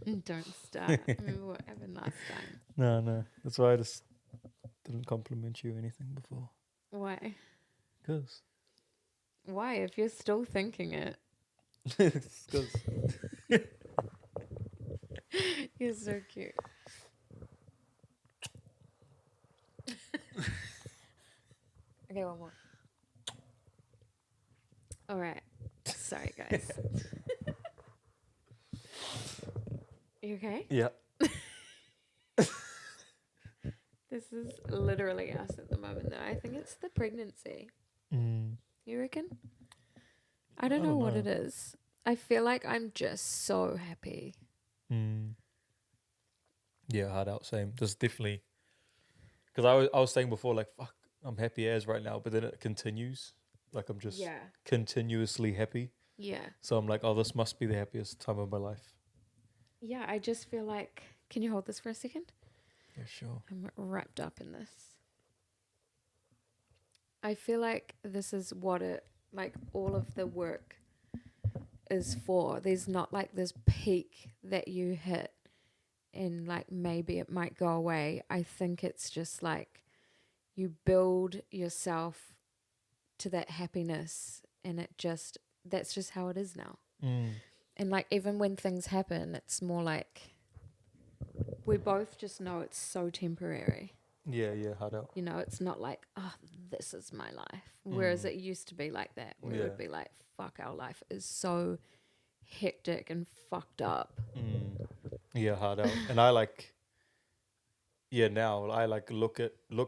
Don't start. Remember what happened last time. No. That's why I just didn't compliment you or anything before. Why? Because. Why? If you're still thinking it. Because. You're so cute. Okay, one more. All right. Sorry, guys. You okay? Yeah. This is literally us at the moment, though. I think it's the pregnancy. You reckon? I don't know what it is. I feel like I'm just so happy. Yeah, hard out, same. There's definitely... Because I was saying before, like, fuck, I'm happy as right now, but then it continues. Like, I'm just continuously happy. Yeah. So I'm like, oh, this must be the happiest time of my life. Yeah, I just feel like... Can you hold this for a second? Yeah, sure. I'm wrapped up in this. I feel like this is what it... Like, all of the work is for. There's not, like, this peak that you hit and, like, maybe it might go away. I think it's just, like, you build yourself to that happiness and it just... That's just how it is now. And, like, even when things happen, it's more like... We both just know it's so temporary. Yeah, hard out. You know, it's not like, oh, this is my life. Whereas it used to be like that. We would be like, fuck, our life is so hectic and fucked up. Yeah, hard out. And I like... Yeah, now I like look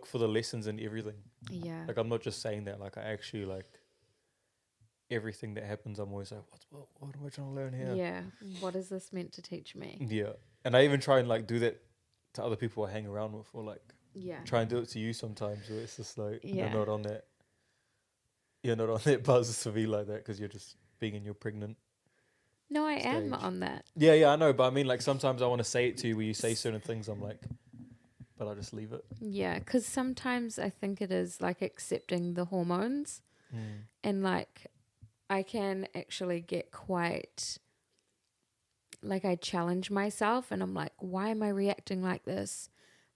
for the lessons in everything. Yeah. Like, I'm not just saying that. Like, I actually like... Everything that happens, I'm always like, what am I trying to learn here? Yeah. What is this meant to teach me? Yeah. And I even try and like do that to other people I hang around with, or like try and do it to you sometimes, where it's just like you're not on that buzz to be like that because you're just being in your pregnant No, I stage. am on that. Yeah, I know, but I mean, like, sometimes I want to say it to you where you say certain things, I'm like, but I just leave it. Yeah, because sometimes I think it is like accepting the hormones and like I can actually get quite... Like, I challenge myself and I'm like, why am I reacting like this?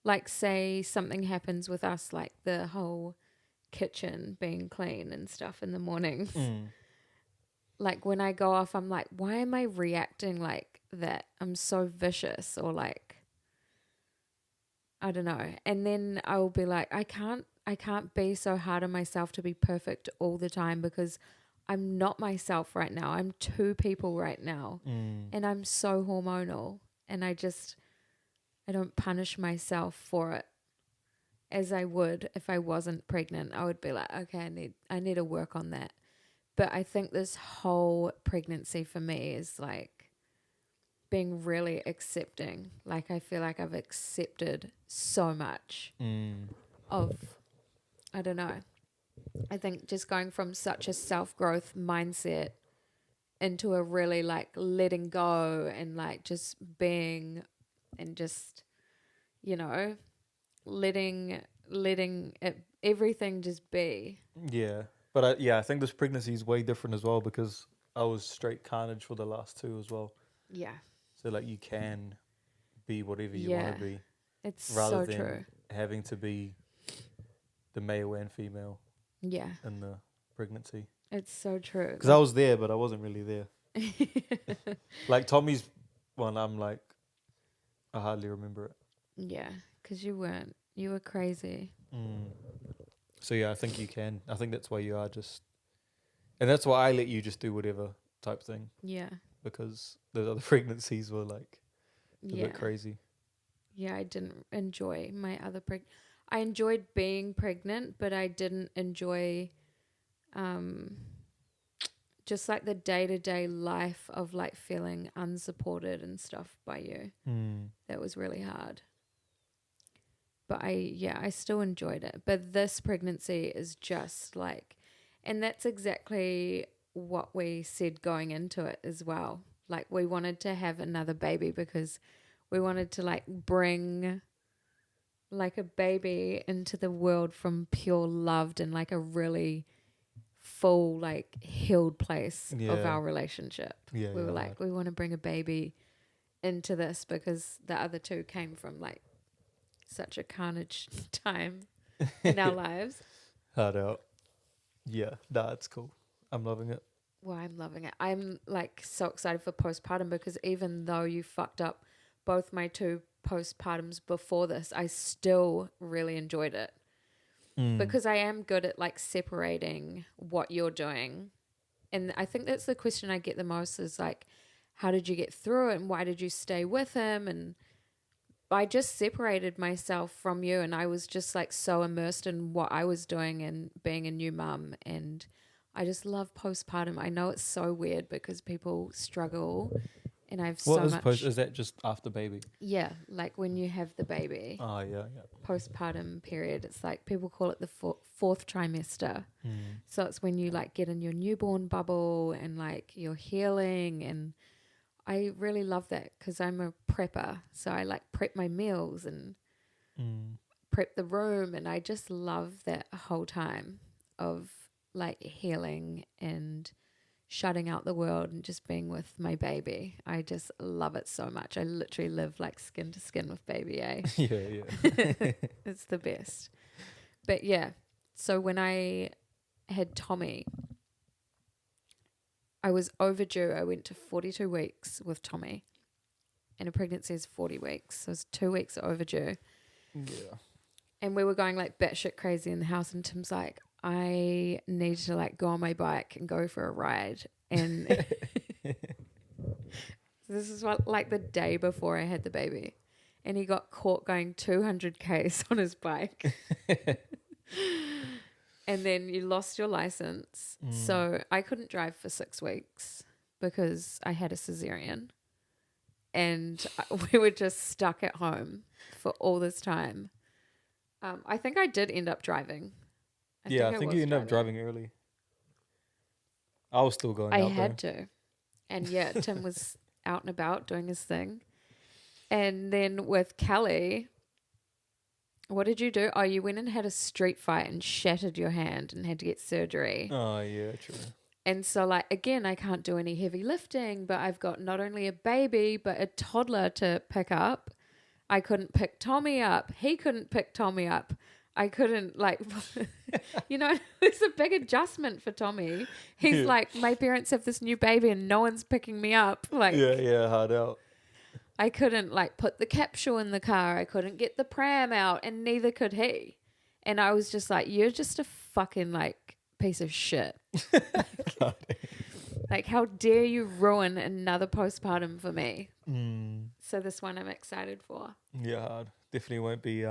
Like, say something happens with us, like the whole kitchen being clean and stuff in the mornings. Like, when I go off, I'm like, why am I reacting like that? I'm so vicious, or like, I don't know. And then I will be like, I can't be so hard on myself to be perfect all the time because I'm not myself right now. I'm two people right now. And I'm so hormonal. And I don't punish myself for it as I would if I wasn't pregnant. I would be like, okay, I need to work on that. But I think this whole pregnancy for me is like being really accepting. Like, I feel like I've accepted so much of, I don't know. I think just going from such a self-growth mindset into a really like letting go and like just being and just, you know, letting it, everything just be. Yeah, but I think this pregnancy is way different as well because I was straight carnage for the last two as well. Yeah. So like you can be whatever you want to be. It's rather so than true. having to be the male and female. Yeah. In the pregnancy. It's so true. Because I was there, but I wasn't really there. Like Tommy's one, I'm like, I hardly remember it. Yeah, because you weren't. You were crazy. So yeah, I think you can. I think that's why you are just... And that's why I let you just do whatever type thing. Yeah. Because the other pregnancies were like a bit crazy. Yeah, I didn't enjoy my other I enjoyed being pregnant, but I didn't enjoy just like the day-to-day life of like feeling unsupported and stuff by you. That was really hard. But I still enjoyed it. But this pregnancy is just like, and that's exactly what we said going into it as well. Like, we wanted to have another baby because we wanted to like bring like a baby into the world from pure love and like a really full like healed place of our relationship. We were like, we want to bring a baby into this because the other two came from like such a carnage time in our lives. Hard out. Yeah, nah, it's cool. I'm loving it. Well, I'm loving it. I'm like so excited for postpartum because even though you fucked up both my two postpartums before this, I still really enjoyed it because I am good at like separating what you're doing. And I think that's the question I get the most is like, how did you get through it and why did you stay with him? And I just separated myself from you and I was just like so immersed in what I was doing and being a new mum. And I just love postpartum. I know it's so weird because people struggle and I have so much. Is that just after baby? Yeah, like when you have the baby. Oh, yeah. Postpartum period. It's like people call it the fourth trimester. So it's when you like get in your newborn bubble and like you're healing and I really love that because I'm a prepper. So I like prep my meals and prep the room. And I just love that whole time of like healing and shutting out the world and just being with my baby. I just love it so much. I literally live like skin to skin with baby, eh? Yeah. It's the best. But yeah, so when I had Tommy, I was overdue. I went to 42 weeks with Tommy, and a pregnancy is 40 weeks. So it was 2 weeks overdue. Yeah. And we were going like batshit crazy in the house. And Tim's like, I need to like go on my bike and go for a ride. And this is what like the day before I had the baby. And he got caught going 200 Ks on his bike. And then you lost your license. So I couldn't drive for 6 weeks because I had a cesarean. And we were just stuck at home for all this time. I think I did end up driving. I think you ended up driving early. I was still going out. I had to. And yeah, Tim was out and about doing his thing. And then with Kelly, what did you do? Oh, you went and had a street fight and shattered your hand and had to get surgery. Oh, yeah, true. And so, like, again, I can't do any heavy lifting, but I've got not only a baby, but a toddler to pick up. I couldn't pick Tommy up. He couldn't pick Tommy up. I couldn't, like, you know, it's a big adjustment for Tommy. He's like, my parents have this new baby and no one's picking me up. Like, yeah, hard out. I couldn't, like, put the capsule in the car. I couldn't get the pram out, and neither could he. And I was just like, you're just a fucking, like, piece of shit. Like, how dare you ruin another postpartum for me? So this one I'm excited for. Yeah, hard. Definitely won't be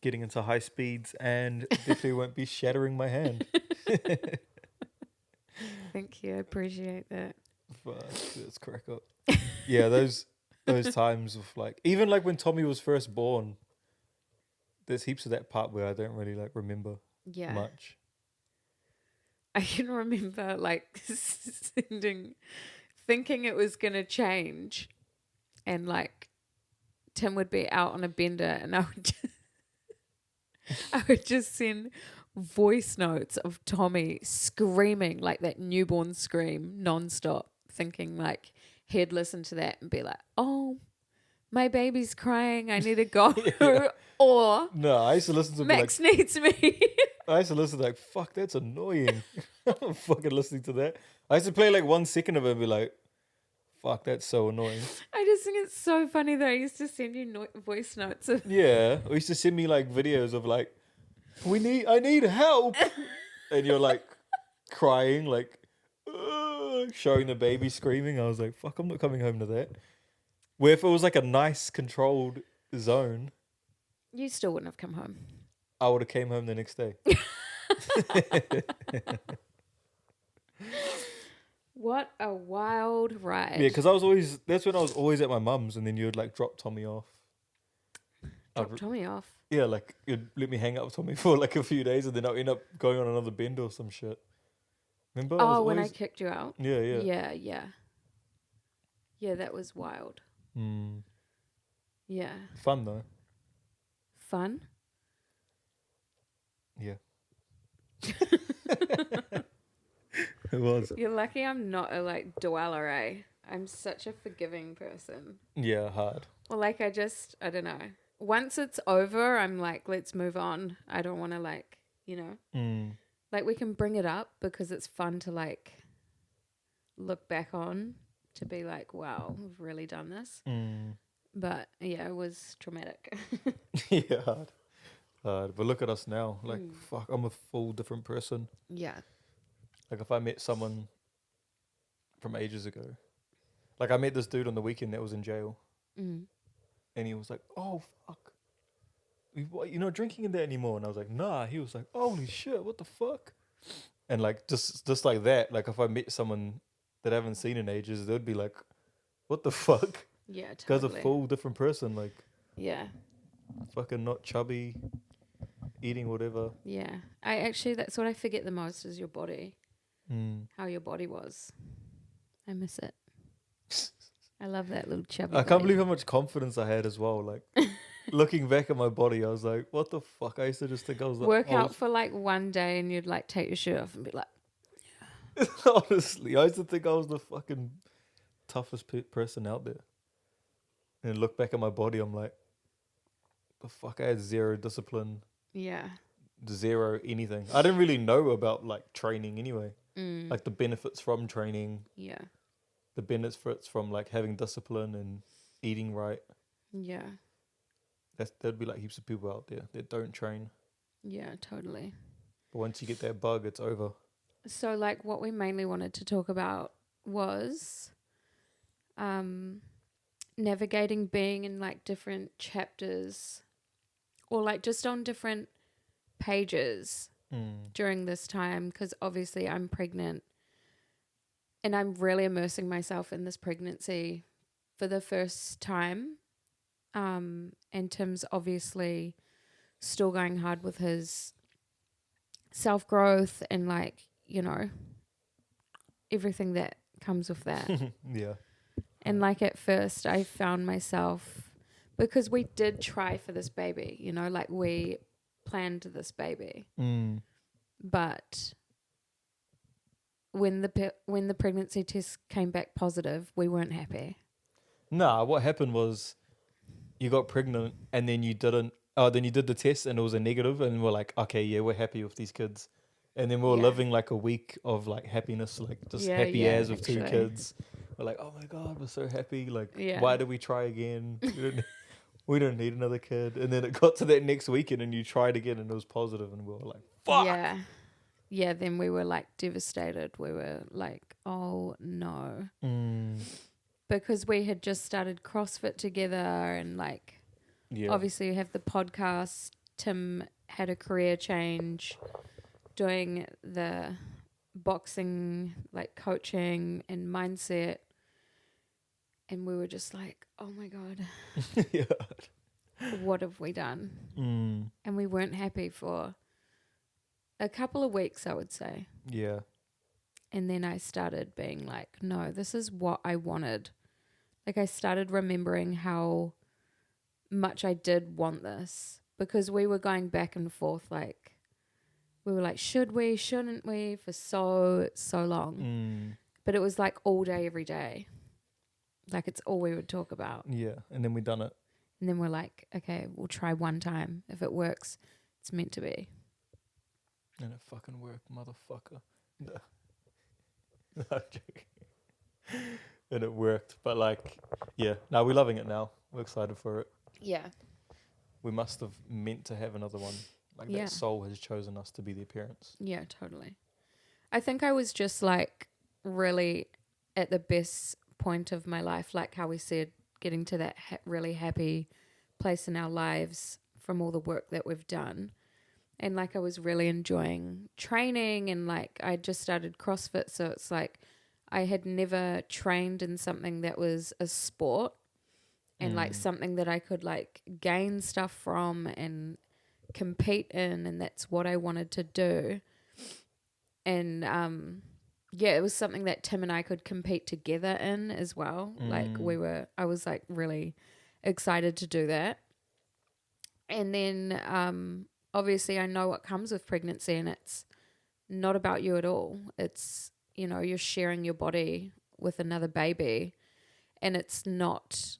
getting into high speeds and definitely won't be shattering my hand. Thank you. I appreciate that. Let's crack up. Yeah, those times of like, even like when Tommy was first born, there's heaps of that part where I don't really like remember much. I can remember like thinking it was going to change, and like Tim would be out on a bender and I would just send voice notes of Tommy screaming like that newborn scream nonstop, thinking like he'd listen to that and be like, oh, my baby's crying, I need to go. Or no, I used to listen to Max needs me. I used to listen to like, fuck, that's annoying. I'm fucking listening to that. I used to play like 1 second of it and be like, fuck, that's so annoying. I just think it's so funny that I used to send you voice notes of or used to send me like videos of like, I need help. And you're like crying, like showing the baby screaming. I was like, fuck, I'm not coming home to that. Where if it was like a nice controlled zone, you still wouldn't have come home. I would have came home the next day. What a wild ride. Yeah, because that's when I was always at my mum's, and then you would like drop Tommy off. Tommy off? Yeah, like you'd let me hang out with Tommy for like a few days, and then I'll end up going on another bend or some shit. Remember? When I kicked you out? Yeah. Yeah, that was wild. Yeah. Fun though. Fun? Yeah. It was. You're lucky I'm not a like dweller, eh? I'm such a forgiving person. Yeah, hard. Well, like I don't know. Once it's over, I'm like, let's move on. I don't want to like, like we can bring it up because it's fun to like look back on to be like, wow, we've really done this. But yeah, it was traumatic. Yeah, hard. Hard. But look at us now. Like, fuck, I'm a full different person. Yeah. Like, if I met someone from ages ago, like, I met this dude on the weekend that was in jail, and he was like, oh, fuck. You're not drinking in there anymore. And I was like, nah. He was like, holy shit, what the fuck? And like, just like that, like, if I met someone that I haven't seen in ages, they'd be like, what the fuck? Yeah, Guy's totally. a full different person. Like, Yeah. fucking not chubby, eating whatever. Yeah. That's what I forget the most is your body. How your body was. I miss it. I love that little chubby I can't body. believe how much confidence I had as well. Like, looking back at my body, I was like, what the fuck? I used to just think I was like, Work out for like one day and you'd like take your shirt off and be like, honestly, I used to think I was the fucking toughest person out there. And look back at my body, I'm like, the fuck? I had zero discipline, yeah. zero anything. I didn't really know about like training anyway. Like the benefits from training, Yeah. the benefits from like having discipline and eating right. Yeah. There'd be like heaps of people out there that don't train. Yeah, totally. But once you get that bug, it's over. So like what we mainly wanted to talk about was navigating being in like different chapters or like just on different pages during this time, because obviously I'm pregnant and I'm really immersing myself in this pregnancy for the first time. And Tim's obviously still going hard with his self-growth and like, everything that comes with that. Yeah. And like at first I found myself, because we did try for this baby, like we planned this baby. But when the pregnancy test came back positive, we weren't happy. Nah, what happened was you got pregnant and then you didn't. Oh, then you did the test and it was a negative, and we're like, okay, yeah, we're happy with these kids. And then we were living like a week of like happiness, like just happy as with two kids. We're like, oh my God, we're so happy. Like, why did we try again? We don't need another kid. And then it got to that next weekend and you tried again and it was positive and we were like, fuck. Yeah. Yeah, then we were like devastated. We were like, oh no. Because we had just started CrossFit together and like, obviously you have the podcast. Tim had a career change doing the boxing, like coaching and mindset. And we were just like, oh my God, what have we done? And we weren't happy for a couple of weeks, I would say. Yeah. And then I started being like, no, this is what I wanted. Like I started remembering how much I did want this, because we were going back and forth. Like we were like, should we, shouldn't we, for so long. But it was like all day, every day. Like it's all we would talk about. Yeah. And then we done it. And then we're like, okay, we'll try one time. If it works, it's meant to be. And it fucking worked, motherfucker. No. No, I'm joking. And it worked. But like, yeah. No, we're loving it now. We're excited for it. Yeah. We must have meant to have another one. Like that soul has chosen us to be the parents. Yeah, totally. I think I was just like really at the best point of my life, like how we said, getting to that really happy place in our lives from all the work that we've done. And like I was really enjoying training, and like I just started CrossFit, so it's like I had never trained in something that was a sport and like something that I could like gain stuff from and compete in, and that's what I wanted to do. And it was something that Tim and I could compete together in as well. Like I was like really excited to do that. And then obviously I know what comes with pregnancy, and it's not about you at all. It's, you're sharing your body with another baby. And it's not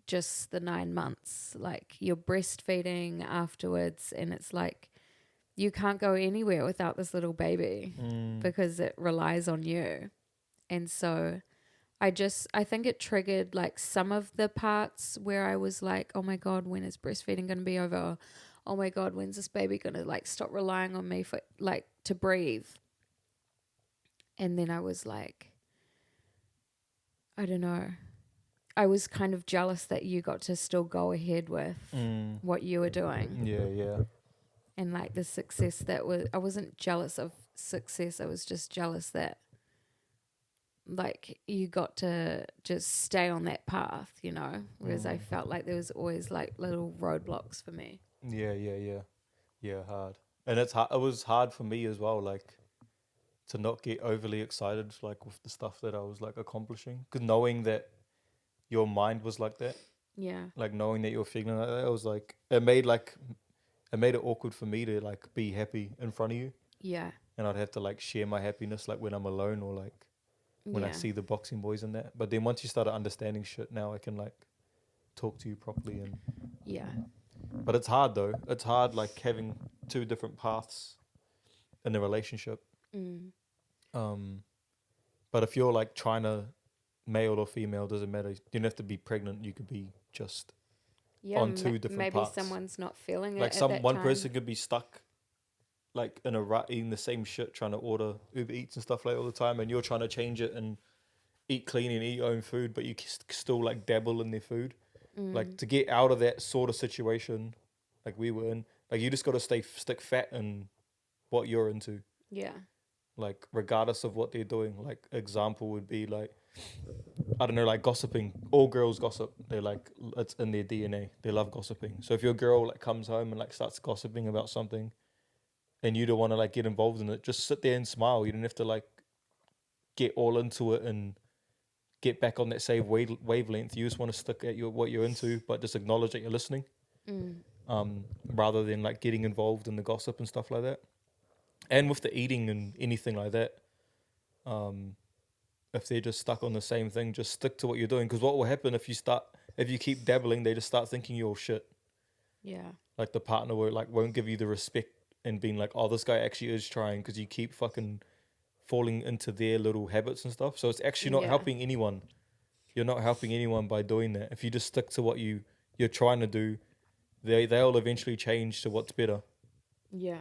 just the 9 months. Like, you're breastfeeding afterwards, and it's like you can't go anywhere without this little baby because it relies on you. And so I think it triggered like some of the parts where I was like, oh my God, when is breastfeeding going to be over? Or, oh my God, when's this baby going to like stop relying on me for like to breathe? And then I was like, I don't know. I was kind of jealous that you got to still go ahead with what you were doing. Yeah. And like the success I wasn't jealous of success. I was just jealous that like you got to just stay on that path, you know, whereas I felt like there was always like little roadblocks for me. Yeah, hard. And it was hard for me as well, like to not get overly excited like with the stuff that I was like accomplishing, because knowing that your mind was like that, Yeah. like knowing that you were feeling like that, it was like it made it awkward for me to like be happy in front of you. Yeah. And I'd have to like share my happiness like when I'm alone, or like when I see the boxing boys and that. But then once you started understanding shit, now I can like talk to you properly. And but it's hard though. It's hard like having two different paths in a relationship. But if you're like trying to male or female, doesn't matter. You don't have to be pregnant. You could be just on two different maybe parts. Someone's not feeling it like at that one time. person could be stuck like in a rut eating the same shit, trying to order Uber Eats and stuff like all the time, and you're trying to change it and eat clean and eat your own food, but you still like dabble in their food. Like to get out of that sort of situation like we were in, like you just got to stick fat in what you're into. Yeah. Like regardless of what they're doing. Like example would be like, I don't know, like gossiping. All girls gossip. They're like, it's in their DNA. They love gossiping. So if your girl like comes home and like starts gossiping about something and you don't want to like get involved in it, just sit there and smile. You don't have to like get all into it and get back on that same wavelength. You just want to stick at what you're into, but just acknowledge that you're listening, rather than like getting involved in the gossip and stuff like that. And with the eating and anything like that, if they're just stuck on the same thing, just stick to what you're doing. Because what will happen if you keep dabbling, they just start thinking you're shit. Yeah. Like the partner won't give you the respect and being like, oh, this guy actually is trying, because you keep fucking falling into their little habits and stuff. So it's actually not helping anyone. You're not helping anyone by doing that. If you just stick to what you're trying to do, they'll eventually change to what's better. Yeah.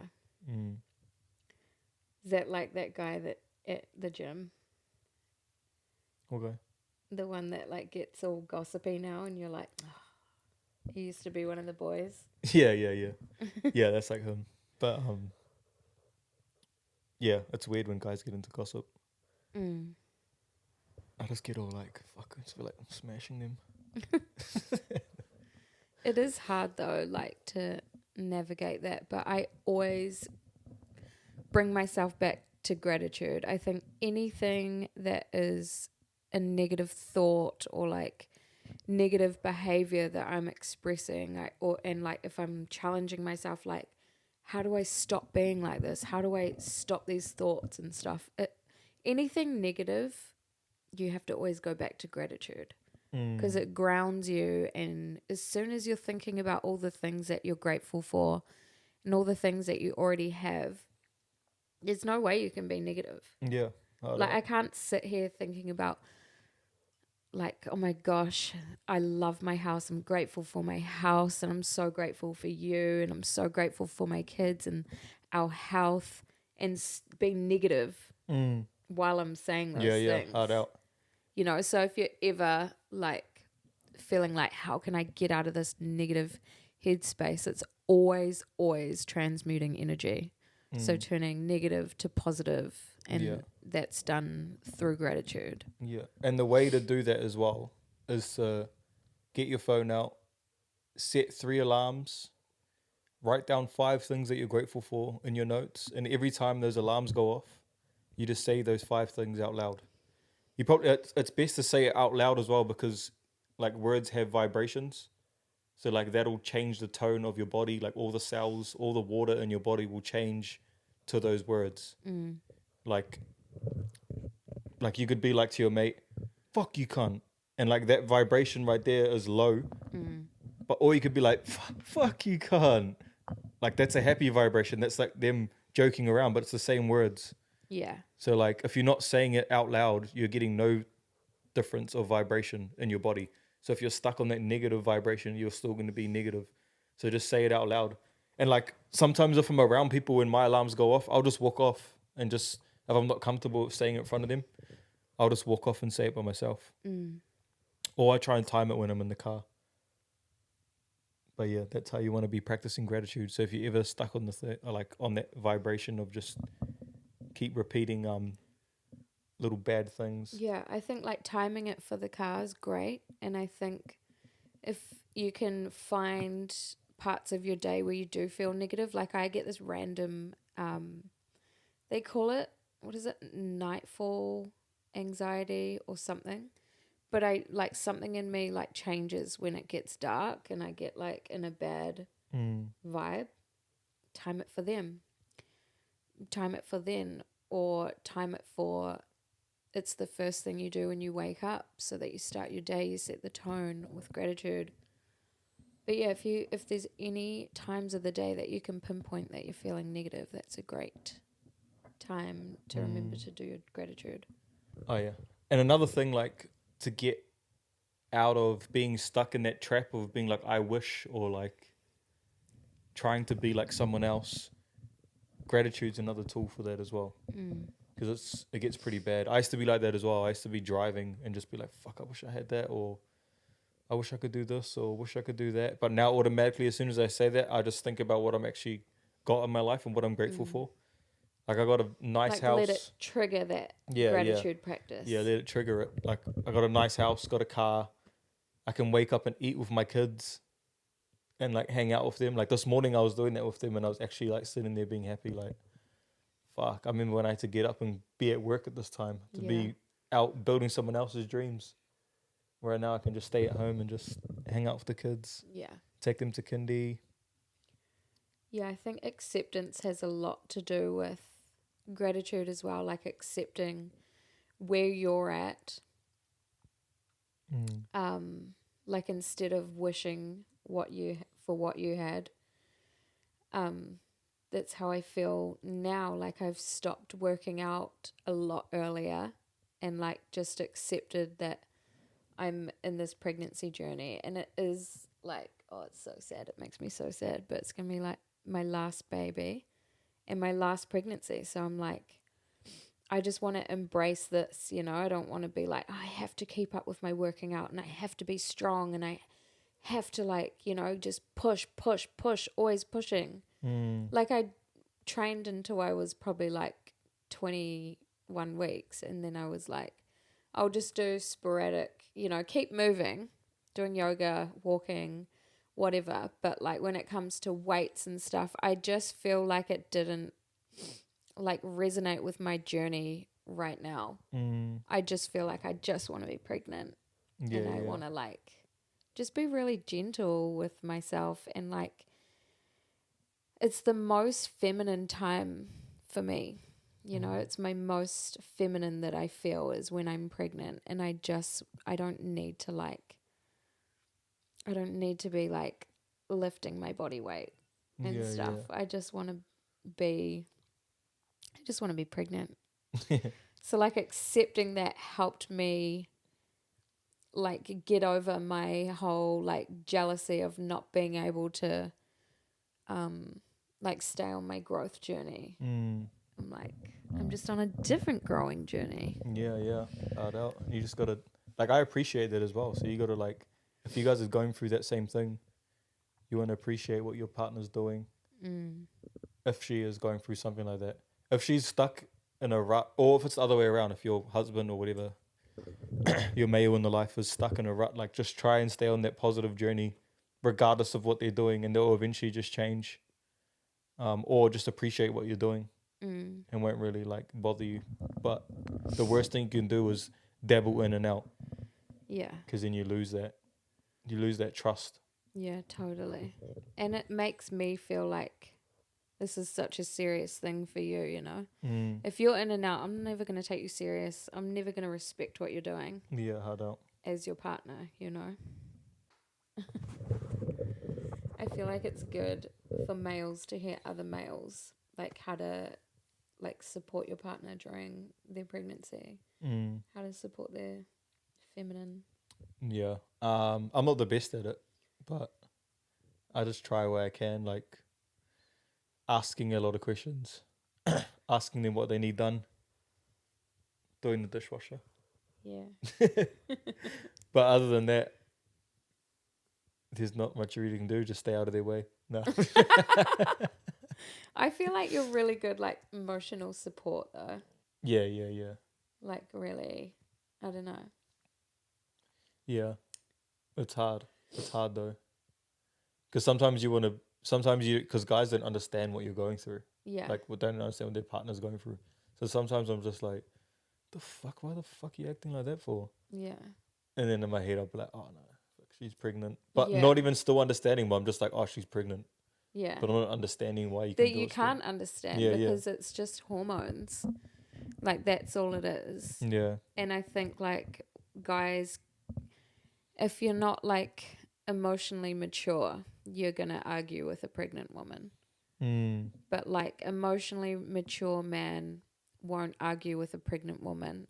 Is that like that guy that at the gym? Okay. The one that like gets all gossipy now, and you're like, oh, he used to be one of the boys. Yeah. Yeah, that's like him. But yeah, it's weird when guys get into gossip. I just get all like, fuck, I just feel like I'm smashing them. It is hard though, like to navigate that, but I always bring myself back to gratitude. I think anything that is a negative thought or like negative behavior that I'm expressing, and like if I'm challenging myself, like how do I stop being like this? How do I stop these thoughts and stuff? Anything negative, you have to always go back to gratitude, because it grounds you. And as soon as you're thinking about all the things that you're grateful for and all the things that you already have, there's no way you can be negative. Yeah. I can't sit here thinking about like, oh my gosh, I love my house. I'm grateful for my house, and I'm so grateful for you, and I'm so grateful for my kids and our health, and be negative while I'm saying those things. Hard out. You know, so if you're ever like feeling like, how can I get out of this negative headspace? It's always transmuting energy. So turning negative to positive, and that's done through gratitude. Yeah. And the way to do that as well is to get your phone out, set 3 alarms, write down 5 things that you're grateful for in your notes, and every time those alarms go off, you just say those 5 things out loud. It's best to say it out loud as well, because like words have vibrations. So like that'll change the tone of your body. Like all the cells, all the water in your body will change to those words. Like you could be like to your mate, fuck you cunt. and like that vibration right there is low. But or you could be like, fuck you can't. Like that's a happy vibration. That's like them joking around, but it's the same words. Yeah. So like if you're not saying it out loud, you're getting no difference of vibration in your body. So if you're stuck on that negative vibration, you're still going to be negative. So just say it out loud. And like sometimes if I'm around people when my alarms go off, I'll just walk off and just, if I'm not comfortable with saying it in front of them, I'll just walk off and say it by myself. Or I try and time it when I'm in the car. But yeah, that's how you want to be practicing gratitude. So if you're ever stuck on or like on that vibration of just keep repeating little bad things. Yeah, I think like timing it for the car is great. And I think if you can find parts of your day where you do feel negative, like I get this random, they call it, what is it, nightfall anxiety or something. But I like something in me like changes when it gets dark and I get like in a bad vibe. Time it for them. Time it for then, or time it for it's the first thing you do when you wake up so that you start your day, you set the tone with gratitude. But yeah, if there's any times of the day that you can pinpoint that you're feeling negative, that's a great time to remember to do your gratitude. Oh yeah. And another thing, like to get out of being stuck in that trap of being like I wish, or like trying to be like someone else, gratitude's another tool for that as well. Because it gets pretty bad. I used to be like that as well. I used to be driving and just be like, fuck, I wish I had that, or I wish I could do this, or wish I could do that. But now automatically, as soon as I say that, I just think about what I'm actually got in my life and what I'm grateful for. Like I got a nice like house. Let it trigger that gratitude practice. Yeah, let it trigger it. Like I got a nice house, got a car. I can wake up and eat with my kids and like hang out with them. Like this morning I was doing that with them and I was actually like sitting there being happy. Like, fuck, I remember when I had to get up and be at work at this time to be out building someone else's dreams. Where now I can just stay at home and just hang out with the kids. Yeah. Take them to kindy. Yeah, I think acceptance has a lot to do with gratitude as well, like accepting where you're at. Like instead of wishing what you had. That's how I feel now. Like I've stopped working out a lot earlier and like just accepted that I'm in this pregnancy journey, and it is like, oh, it's so sad. It makes me so sad, but it's going to be like my last baby and my last pregnancy. So I'm like, I just want to embrace this, you know. I don't want to be like, oh, I have to keep up with my working out and I have to be strong and I have to like, you know, just push, always pushing. Like I trained until I was probably like 21 weeks, and then I was like, I'll just do sporadic, you know, keep moving, doing yoga, walking, whatever. But like when it comes to weights and stuff, I just feel like it didn't like resonate with my journey right now. I just feel like I just want to be pregnant. And I want to like just be really gentle with myself, and like it's the most feminine time for me. You know, it's my most feminine that I feel is when I'm pregnant, and I don't need to be like lifting my body weight and stuff. Yeah. I just want to be pregnant. So like accepting that helped me like get over my whole like jealousy of not being able to like stay on my growth journey. I'm like, I'm just on a different growing journey. Yeah. Hard out. You just gotta, like, I appreciate that as well. So you gotta like, if you guys are going through that same thing, you want to appreciate what your partner's doing. If she is going through something like that, if she's stuck in a rut, or if it's the other way around, if your husband or whatever, your male in the life is stuck in a rut, like just try and stay on that positive journey, regardless of what they're doing, and they'll eventually just change, or just appreciate what you're doing. And won't really like bother you. But the worst thing you can do is dabble in and out. Yeah. Because then you lose that trust. Yeah, totally. And it makes me feel like this is such a serious thing for you, you know. If you're in and out, I'm never going to take you serious. I'm never going to respect what you're doing. Yeah, hard out. as your partner, you know. I feel like it's good for males to hear other males, like how to like support your partner during their pregnancy, how to support their feminine. Yeah. I'm not the best at it, but I just try where I can, like asking a lot of questions, asking them what they need done, doing the dishwasher. Yeah. But other than that, there's not much you really can do. Just stay out of their way. No. I feel like you're really good, like emotional support though. Yeah. Like really, I don't know. Yeah. It's hard. It's hard though. Because sometimes you want to, because guys don't understand what you're going through. Yeah. Like, don't understand what their partner's going through. So sometimes I'm just like, the fuck? Why the fuck are you acting like that for? Yeah. And then in my head, I'll be like, oh no, fuck, she's pregnant. But Yeah. not even still understanding, but I'm just like, oh, she's pregnant. Yeah. But I'm not understanding why you That can do you it still. can't understand Yeah, because it's just hormones. Like that's all it is. Yeah. And I think like guys, if you're not like emotionally mature, you're gonna argue with a pregnant woman. But like emotionally mature man won't argue with a pregnant woman,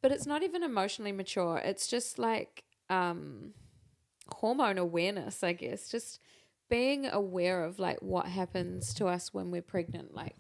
but it's not even emotionally mature. It's just like hormone awareness, I guess. Just being aware of like what happens to us when we're pregnant. Like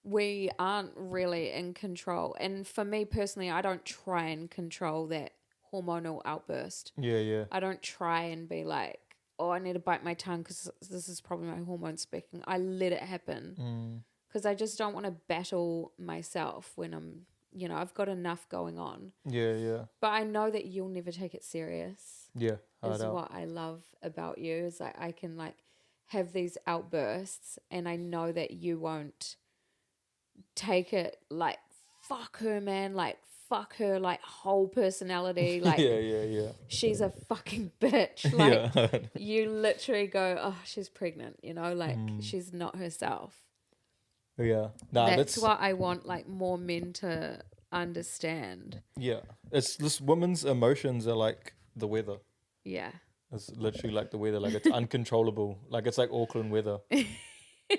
we aren't really in control. And for me personally, I don't try and control that hormonal outburst. Yeah. I don't try and be like, oh, I need to bite my tongue because this is probably my hormone speaking. I let it happen because I just don't want to battle myself when I'm, I've got enough going on. Yeah. But I know that you'll never take it serious. Yeah. Is what I love about you is like I can like have these outbursts and I know that you won't take it like fuck her, man, like fuck her like whole personality, like yeah. she's a fucking bitch. Like Yeah. you literally go, oh, she's pregnant, like she's not herself. Yeah. Nah, that's what I want like more men to understand. Yeah. It's this women's emotions are like the weather. Yeah. It's literally like the weather. Like it's uncontrollable. Like it's like Auckland weather. Like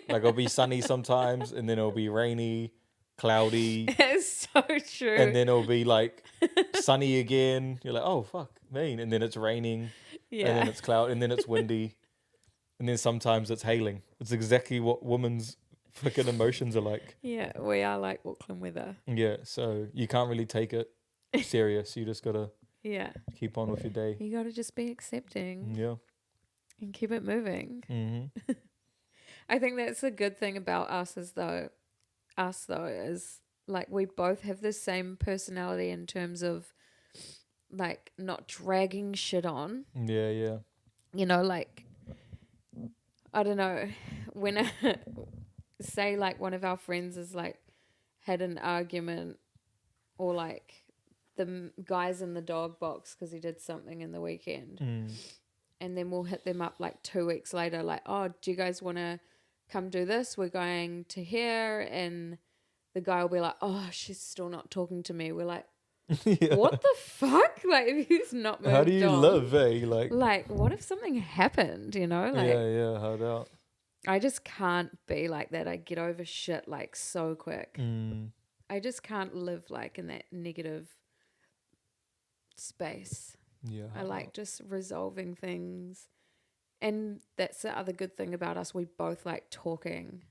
it'll be sunny sometimes and then it'll be rainy, cloudy. It's so true. And then it'll be like sunny again. You're like, oh fuck, mean. And then it's raining. Yeah. And then it's cloud and then it's windy. And then sometimes it's hailing. It's exactly what women's fucking emotions are like. Yeah, we are like Auckland weather. Yeah, so you can't really take it serious. You just gotta keep on with your day. You gotta just be accepting. Yeah. And keep it moving. Mm-hmm. I think that's a good thing about us is like we both have the same personality in terms of like not dragging shit on. Yeah. Like I don't know, when say like one of our friends is like had an argument or like the guy's in the dog box because he did something in the weekend and then we'll hit them up like 2 weeks later like, oh, do you guys want to come do this? We're going to here. And the guy will be like, oh, she's still not talking to me. We're like, what the fuck? Like if he's not moved on. How do you live, eh? Like what if something happened, Like yeah, hard out. I just can't be like that. I get over shit like so quick. I just can't live like in that negative space. Yeah. I like just resolving things. And that's the other good thing about us. We both like talking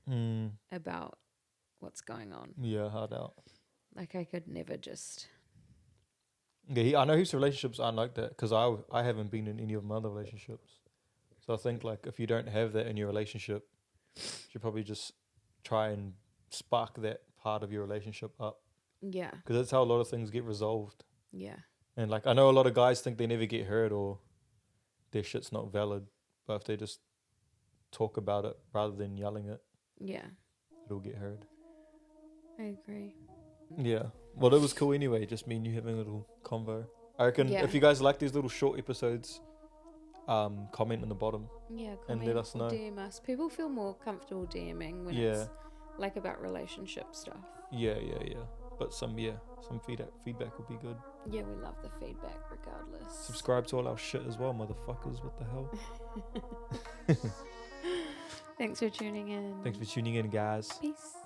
about what's going on. Yeah, hard out. Like I could never just... Yeah, I know his relationships aren't like that because I haven't been in any of my other relationships. So I think like if you don't have that in your relationship, you should probably just try and spark that part of your relationship up. Yeah. Because that's how a lot of things get resolved. Yeah. And like I know a lot of guys think they never get hurt or their shit's not valid, but if they just talk about it rather than yelling it, it'll get heard. I agree. Yeah. Well, it was cool anyway, just me and you having a little convo. I reckon if you guys like these little short episodes, comment in the bottom. Yeah, comment and let us know. DM us. People feel more comfortable DMing when it's like about relationship stuff. Yeah. But some feedback would be good. Yeah, we love the feedback regardless. Subscribe to all our shit as well, motherfuckers. What the hell? Thanks for tuning in. Thanks for tuning in, guys. Peace.